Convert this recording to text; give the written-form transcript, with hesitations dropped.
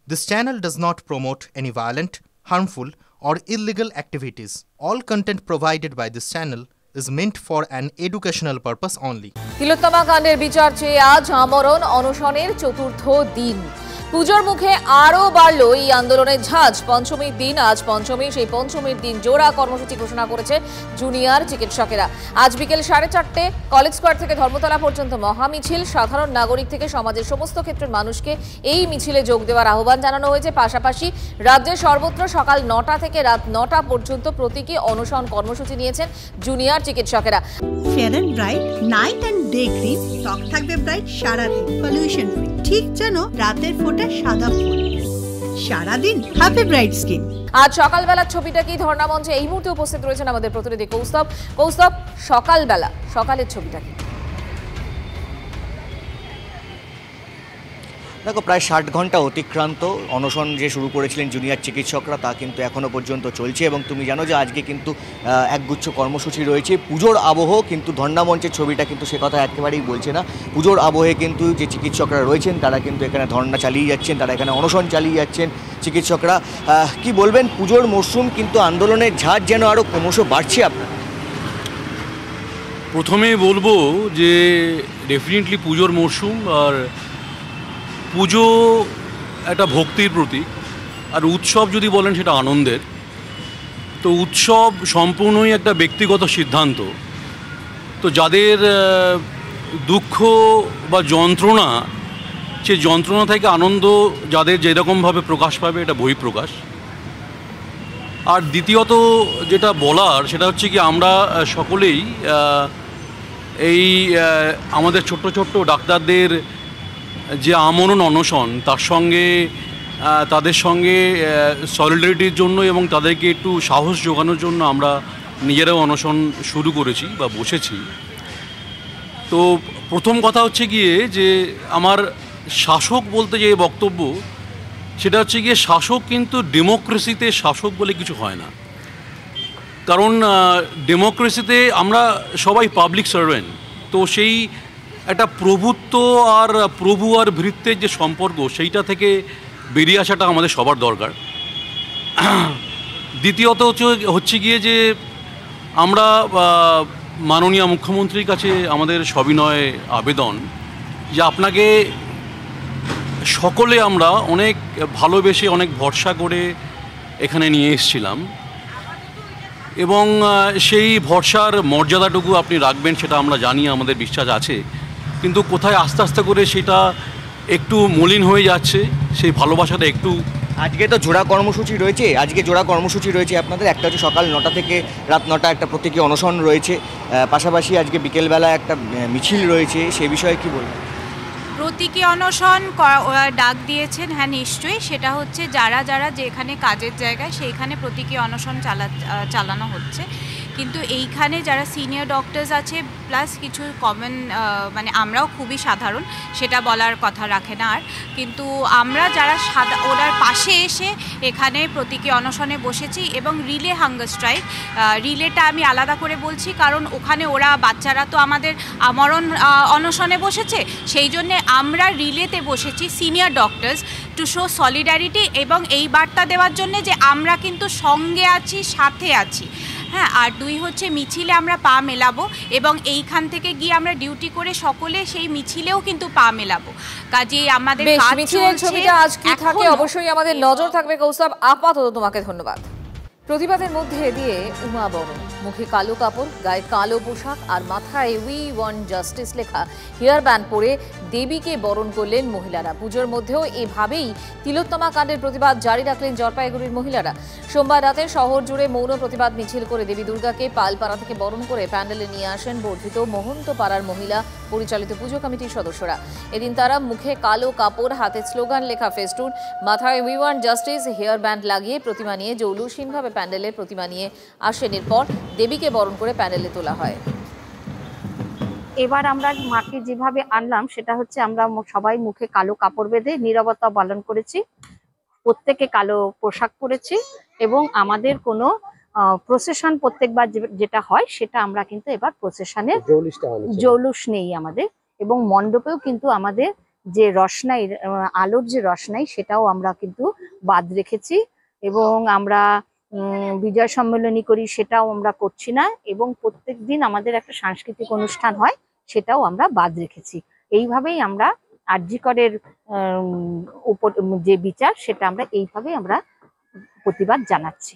This channel does not promote any violent, harmful, or illegal activities. All content provided by this channel is meant for an educational purpose only. তিলোত্তমা কাণ্ডের বিচার চেয়ে আজ আমরণ অনশনের চতুর্থ দিন। পুজোর মুখে আরও বাড়ল এই আন্দোলনের ঝাঁজ। পঞ্চমীর দিন আজ পঞ্চমী, সেই পঞ্চমীর দিন জোড়া কর্মসূচি ঘোষণা করেছে জুনিয়র চিকিৎসকেরা। আজ বিকেল 4:30 কলেজ স্কোয়ার থেকে ধর্মতলা পর্যন্ত মহামিছিল। সাধারণ নাগরিক থেকে সমাজের সমস্ত ক্ষেত্রের মানুষকে এই মিছিলে যোগ দেওয়ার আহ্বান জানানো হয়েছে। পাশাপাশি রাজ্যের সর্বত্র সকাল 9টা থেকে রাত 9টা পর্যন্ত প্রতীকী অনশন কর্মসূচি নিয়েছেন জুনিয়র চিকিৎসকেরা। Fair and bright night and day cream, ত্বক থাকবে ব্রাইট সারাদিন, পলিউশন ফ্রি, ঠিক যেন রাতের ফোঁটা সাদা ফুল। সারাদিন হ্যাপি ব্রাইট স্কিন। আজ সকালবেলার ছবিটা কি ধর্ণা মঞ্চে এই মুহূর্তে উপস্থিত রয়েছেন আমাদের প্রতিনিধি কৌস্তব। কৌস্তব, সকালবেলা সকালের ছবিটা কি? দেখো, প্রায় 60 ঘন্টা অতিক্রান্ত অনশন যে শুরু করেছিলেন জুনিয়র চিকিৎসকরা, তা কিন্তু এখনও পর্যন্ত চলছে। এবং তুমি জানো যে আজকে কিন্তু একগুচ্ছ কর্মসূচি রয়েছে। পুজোর আবহ, কিন্তু ধর্ণা মঞ্চের ছবিটা কিন্তু সে কথা একেবারেই বলছে না। পুজোর আবহে কিন্তু যে চিকিৎসকরা রয়েছেন তারা কিন্তু এখানে ধর্ণা চালিয়ে যাচ্ছেন, তারা এখানে অনশন চালিয়ে যাচ্ছেন চিকিৎসকরা। কি বলবেন, পুজোর মরশুম কিন্তু আন্দোলনের ঝাঁজ যেন আরও ক্রমশ বাড়ছে। আপনার প্রথমেই বলবো যে ডেফিনেটলি পুজোর মরশুম, আর পুজো একটা ভক্তির প্রতীক, আর উৎসব যদি বলেন সেটা আনন্দের। তো উৎসব সম্পূর্ণই একটা ব্যক্তিগত সিদ্ধান্ত। তো যাদের দুঃখ বা যন্ত্রণা, সে যন্ত্রণা থেকে আনন্দ যাদের যেরকমভাবে প্রকাশ পাবে, এটা বহিঃপ্রকাশ। আর দ্বিতীয়ত যেটা বলার সেটা হচ্ছে কি, আমরা সকলেই এই আমাদের ছোট্ট ছোট্ট ডাক্তারদের যে আমরণ অনশন, তার সঙ্গে তাদের সঙ্গে সলিডারিটির জন্য এবং তাদেরকে একটু সাহস যোগানোর জন্য আমরা নিজেরাও অনশন শুরু করেছি বা বসেছি। তো প্রথম কথা হচ্ছে গিয়ে যে আমার শাসক বলতে যে বক্তব্য, সেটা হচ্ছে গিয়ে শাসক কিন্তু ডেমোক্রেসিতে শাসক বলে কিছু হয় না। কারণ ডেমোক্রেসিতে আমরা সবাই পাবলিক সার্ভেন্ট। তো সেই একটা প্রভুত্ব আর প্রভু আর ভৃত্যের যে সম্পর্ক, সেইটা থেকে বেরিয়ে আসাটা আমাদের সবার দরকার। দ্বিতীয়ত হচ্ছে গিয়ে যে আমরা মাননীয় মুখ্যমন্ত্রীর কাছে আমাদের সবিনয় আবেদন যে আপনাকে সকলে আমরা অনেক ভালোবেসে, অনেক ভরসা করে এখানে নিয়ে এসেছিলাম, এবং সেই ভরসার মর্যাদাটুকু আপনি রাখবেন সেটা আমরা জানি, আমাদের বিশ্বাস আছে। কিন্তু কোথায় আস্তে আস্তে করে সেটা একটু মলিন হয়ে যাচ্ছে, সেই ভালোবাসাটা একটু। আজকে তো জোড়া কর্মসূচি রয়েছে, আপনাদের একটা হচ্ছে সকাল 9টা থেকে রাত 9টা একটা প্রতীকী অনশন রয়েছে, পাশাপাশি আজকে বিকেলবেলা একটা মিছিল রয়েছে, সে বিষয়ে কি বলবেন? প্রতীকী অনশন ডাক দিয়েছেন, হ্যাঁ নিশ্চয়ই। সেটা হচ্ছে যারা যারা যেখানে কাজের জায়গায় সেইখানে প্রতীকী অনশন চালানো হচ্ছে। কিন্তু এইখানে যারা সিনিয়র ডক্টরস আছে, প্লাস কিছু কমন, মানে আমরাও খুবই সাধারণ, সেটা বলার কথা রাখে না আর। কিন্তু আমরা যারা ওনার পাশে এসে এখানে প্রতীকী অনশনে বসেছি, এবং রিলে হাঙ্গার স্ট্রাইক, রিলেটা আমি আলাদা করে বলছি কারণ ওখানে ওরা বাচ্চারা তো আমাদের আমরণ অনশনে বসেছে, সেই জন্যে আমরা রিলেতে বসেছি senior doctors, to show solidarity এবং এই বার্তা দেওয়ার জন্যে যে আমরা কিন্তু সঙ্গে আছি, সাথে আছি। হ্যাঁ, আর 2 হচ্ছে মিছিলে আমরা পা মেলাবো, এবং এইখান থেকে গিয়ে আমরা ডিউটি করে সকলে সেই মিছিলেও কিন্তু পা মেলাবো। কাজেই আমাদের মিছিলের ছবিটা আজ কি থাকে অবশ্যই আমাদের নজর থাকবে। কৌস্তব, আপাতত তোমাকে ধন্যবাদ। প্রতিবাদের মধ্যে দিয়ে উমা বরণ, মুখে কালো কাপড়, গায়ে কালো পোশাক আর মাথায় উই ওয়ান্ট জাস্টিস লেখা হেয়ার ব্যান্ড পরে দেবীকে বরণ করলেন মহিলারা। পুজোর মধ্যেও এভাবেই তিলোত্তমা কাণ্ডের প্রতিবাদ জারি রাখলেন জলপাইগুড়ির মহিলারা। সোমবার রাতে শহর জুড়ে মৌন প্রতিবাদ মিছিল করে দেবী দুর্গাকে পালপাড়া থেকে বরণ করে প্যান্ডেলে নিয়ে আসেন বর্ধিত মহন্ত পাড়ার মহিলা পরিচালিত পুজো কমিটির সদস্যরা। এদিন তারা মুখে কালো কাপড়, হাতে স্লোগান লেখা ফেস্টুন, মাথায় we want justice hair band লাগিয়ে প্রতিমা নিয়ে জৌলুসহীনভাবে প্যান্ডেলের প্রতিমা নিয়ে আসেন। এরপর দেবীকে বরণ করে প্যান্ডেলে তোলা হয়। এবার আমরা মাকে যেভাবে আনলাম সেটা হচ্ছে আমরা সবাই মুখে কালো কাপড় বেঁধে নীরবতা পালন করেছি, প্রত্যেকে কালো পোশাক পরেছি, এবং আমাদের কোনো প্রসেশন প্রত্যেকবার যেটা হয় সেটা আমরা কিন্তু এবার প্রসেশনে জৌলুস নেই আমাদের, এবং মণ্ডপেও কিন্তু আমাদের যে রসনাই আলোর যে রসনাই সেটাও আমরা কিন্তু বাদ রেখেছি। এবং আমরা বিজয় সম্মেলনী করি সেটাও আমরা করছি না, এবং প্রত্যেক দিন আমাদের একটা সাংস্কৃতিক অনুষ্ঠান হয় সেটাও আমরা বাদ রেখেছি। এইভাবেই আমরা আর.জি. করের উপর যে বিচার সেটা আমরা এইভাবেই আমরা প্রতিবাদ জানাচ্ছি।